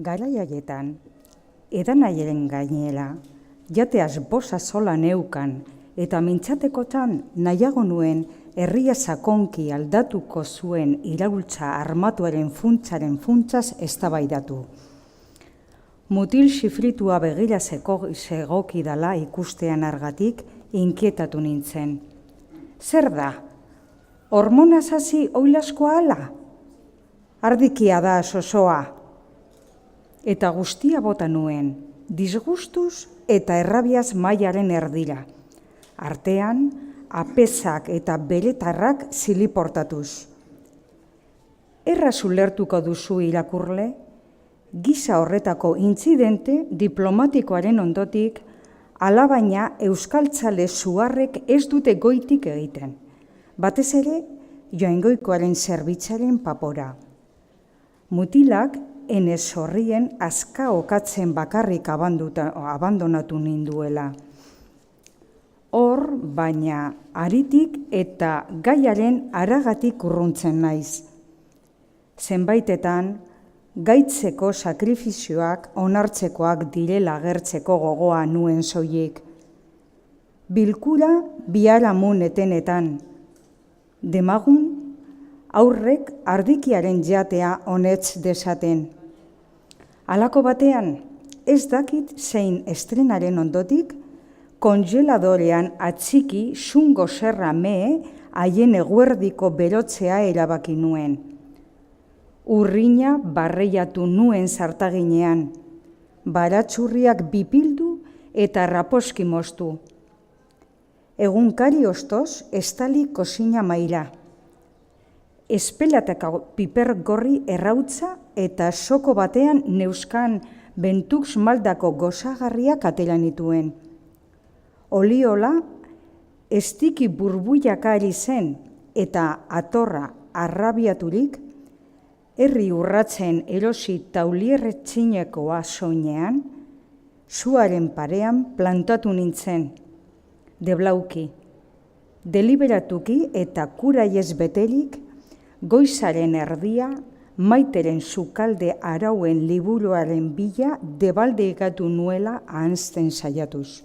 Garai haietan, edanairen gainela, jateaz bosa sola neukan, eta mintzatekotan nahiago nuen herria sakonki aldatuko zuen iraultza armatuaren funtsaren funtsaz eztabaidatu. Mutil xifritua begira segoki dala ikustean argatik inkietatu nintzen. Zer da? Hormona sasi oilaskoa ala? Ardikia da sosoa. Eta guztia bota nuen, disgustuz eta errabiaz mailaren erdira. Artean, apesak eta beretarrak ziliportatuz. Erraz ulertuko duzu irakurle, gisa horretako intzidente diplomatikoaren ondotik, alabaina euskaltzale zuharrek ez dute goitik egiten. Batez ere, Joangoikoaren zerbitzaren papora. Mutilak enez horrien azka okatzen bakarrik abandonatu ninduela. Hor, baina, aritik eta gaiaren aragatik urruntzen naiz. Zenbaitetan, gaitzeko sakrifizioak onartzekoak direla agertzeko gogoa nuen soilik. Bilkura biharamun etenetan. Demagun, aurrek ardikiaren jatea honetz desaten. Halako batean, ez dakit zein estrenaren ondotik, kongeladorean atxiki xungo serra mee haien eguerdiko berotzea erabaki nuen. Urrina barreiatu nuen zartaginean, baratxurriak bipildu eta raposki moztu. Egunkari ostoz, estali kozina maila. Espelatako piper gorri errautza eta soko batean neuskan bentux maldako gozagarriak atera nituen. Oliola, estiki burbuiaka ari zen eta atorra arrabiaturik, herri urratzen erosi taulierretxinekoa soinean, zuaren parean plantatu nintzen, deblauki, deliberatuki eta kuraiez beterik, goizaren erdia, maiteren sukalde arauen liburuaren bila debalde egatu nuela ahanzten saiatuz.